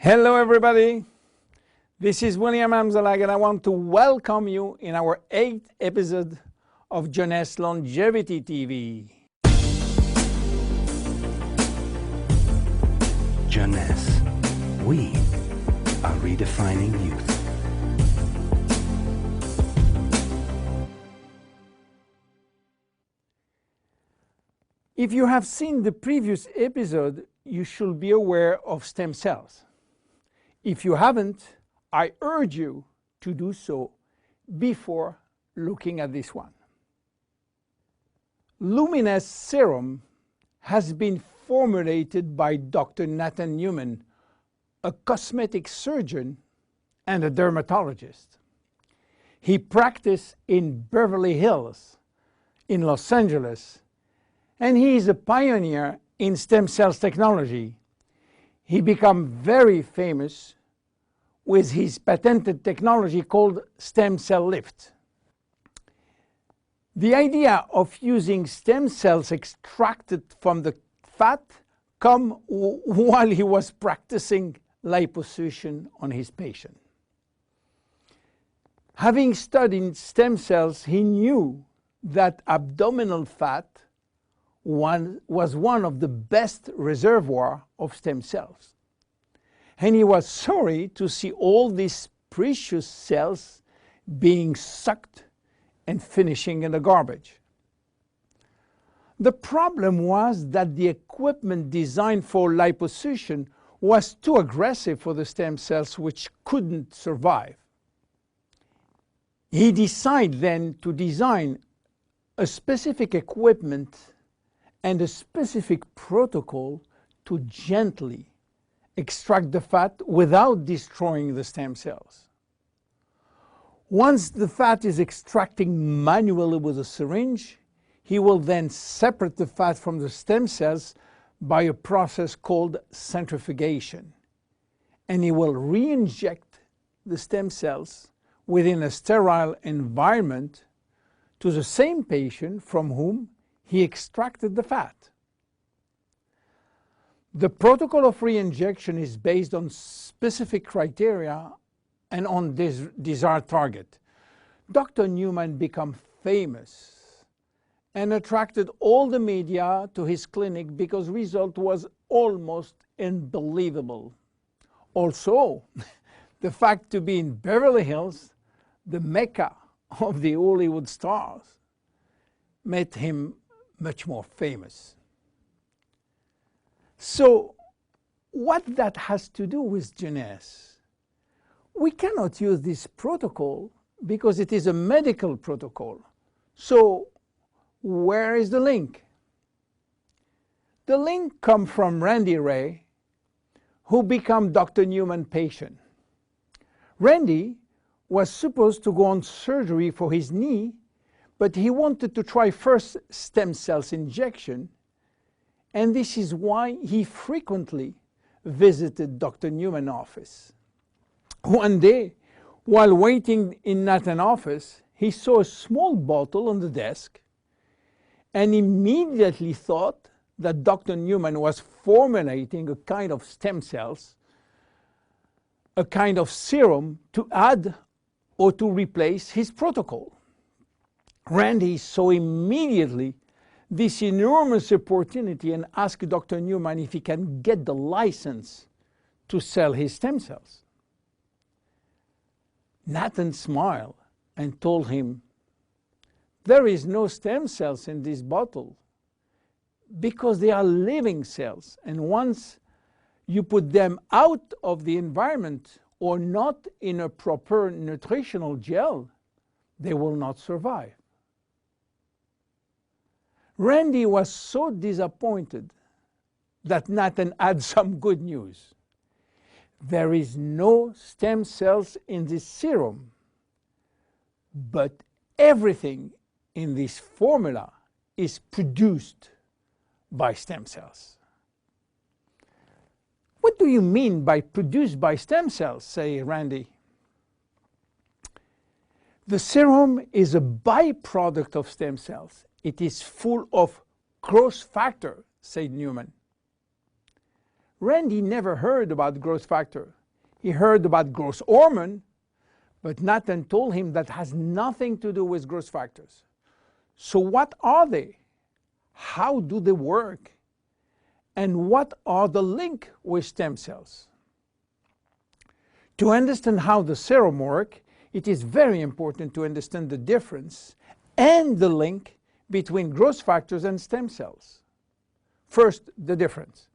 Hello everybody, this is William Amzalag and I want to welcome you in our 8th episode of Jeunesse Longevity TV. Jeunesse, we are redefining youth. If you have seen the previous episode, you should be aware of stem cells. If you haven't, I urge you to do so before looking at this one. Luminesce serum has been formulated by Dr. Nathan Newman, a cosmetic surgeon and a dermatologist. He practiced in Beverly Hills, in Los Angeles, and he is a pioneer in stem cells technology. He became very famous with his patented technology called stem cell lift. The idea of using stem cells extracted from the fat came while he was practicing liposuction on his patient. Having studied stem cells, he knew that abdominal fat was one of the best reservoirs of stem cells. And he was sorry to see all these precious cells being sucked and finishing in the garbage. The problem was that the equipment designed for liposuction was too aggressive for the stem cells, which couldn't survive. He decided then to design a specific equipment and a specific protocol to gently extract the fat without destroying the stem cells. Once the fat is extracting manually with a syringe, he will then separate the fat from the stem cells by a process called centrifugation. And he will re-inject the stem cells within a sterile environment to the same patient from whom he extracted the fat. The protocol of re-injection is based on specific criteria and on this desired target. Dr. Newman became famous and attracted all the media to his clinic because the result was almost unbelievable. Also, the fact to be in Beverly Hills, the mecca of the Hollywood stars, made him much more famous. So, what that has to do with Jeunesse? We cannot use this protocol because it is a medical protocol. So, where is the link? The link comes from Randy Ray, who became Dr. Newman's patient. Randy was supposed to go on surgery for his knee, but he wanted to try first stem cells injection, and this is why he frequently visited Dr. Newman's office. One day, while waiting in Nathan's office, he saw a small bottle on the desk and immediately thought that Dr. Newman was formulating a kind of stem cells, a kind of serum to add or to replace his protocol. Randy saw immediately this enormous opportunity and asked Dr. Newman if he can get the license to sell his stem cells. Nathan smiled and told him, "There is no stem cells in this bottle because they are living cells, and once you put them out of the environment or not in a proper nutritional gel, they will not survive." Randy was so disappointed that Nathan had some good news. There is no stem cells in this serum, but everything in this formula is produced by stem cells. What do you mean by produced by stem cells, say Randy? The serum is a byproduct of stem cells. It is full of growth factor, said Newman. Randy never heard about growth factor. He heard about growth hormone, but Nathan told him that has nothing to do with growth factors. So what are they? How do they work? And what are the link with stem cells? To understand how the serum works, it is very important to understand the difference and the link between growth factors and stem cells. First, the difference.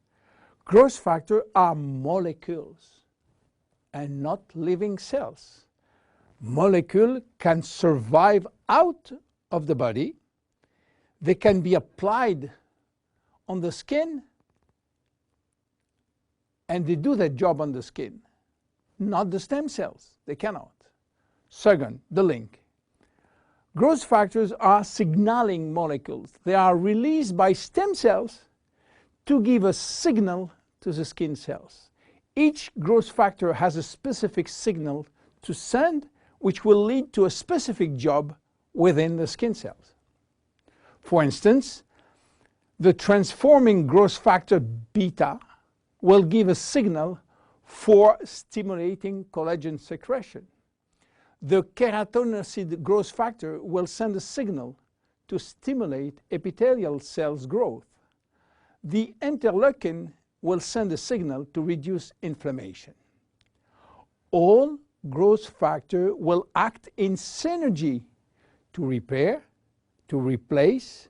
Growth factors are molecules and not living cells. Molecules can survive out of the body. They can be applied on the skin, and they do their job on the skin. Not the stem cells. They cannot. Second, the link. Growth factors are signaling molecules. They are released by stem cells to give a signal to the skin cells. Each growth factor has a specific signal to send, which will lead to a specific job within the skin cells. For instance, the transforming growth factor beta will give a signal for stimulating collagen secretion. The keratinocyte growth factor will send a signal to stimulate epithelial cells growth. The interleukin will send a signal to reduce inflammation. All growth factors will act in synergy to repair, to replace,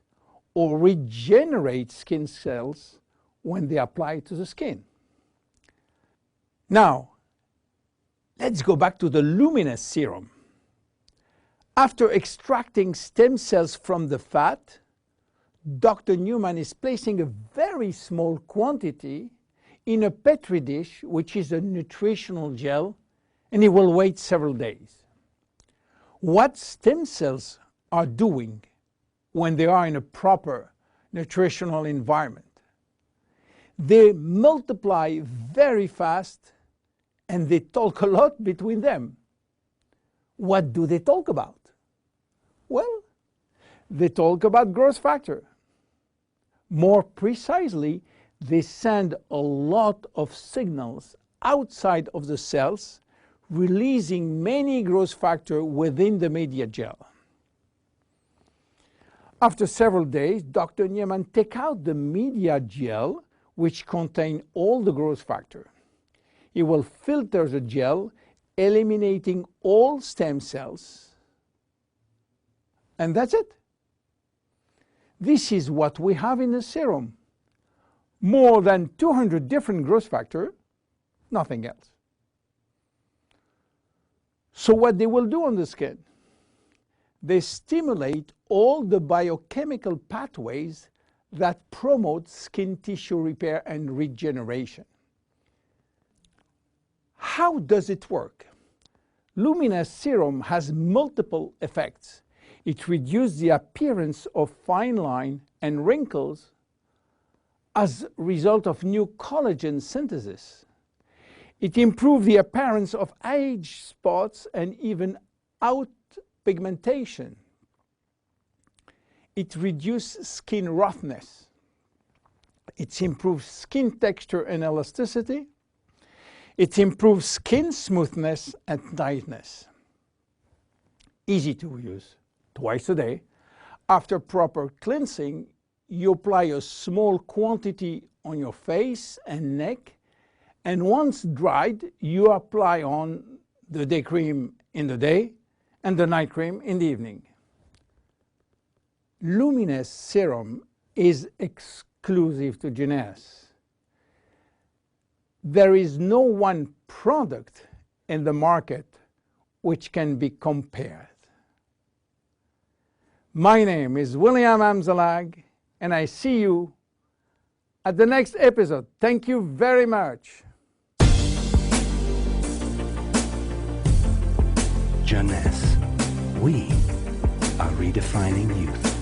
or regenerate skin cells when they apply to the skin. Now, let's go back to the Luminesce serum. After extracting stem cells from the fat, Dr. Newman is placing a very small quantity in a Petri dish, which is a nutritional gel, and he will wait several days. What stem cells are doing when they are in a proper nutritional environment? They multiply very fast and they talk a lot between them. What do they talk about? Well, they talk about growth factor. More precisely, they send a lot of signals outside of the cells, releasing many growth factors within the media gel. After several days, Dr. Newman takes out the media gel, which contains all the growth factor. He will filter the gel, eliminating all stem cells, and that's it. This is what we have in the serum. More than 200 different growth factors, nothing else. So what they will do on the skin? They stimulate all the biochemical pathways that promote skin tissue repair and regeneration. How does it work? Luminesce serum has multiple effects. It reduces the appearance of fine lines and wrinkles as a result of new collagen synthesis. It improves the appearance of age spots and even out pigmentation. It reduces skin roughness. It improves skin texture and elasticity. It improves skin smoothness and tightness. Easy to use. Twice a day. After proper cleansing, you apply a small quantity on your face and neck, and once dried, you apply on the day cream in the day and the night cream in the evening. Luminesce serum is exclusive to Jeunesse. There is no one product in the market which can be compared. My name is William Amzalag, and I see you at the next episode. Thank you very much. Jeunesse. We are redefining youth.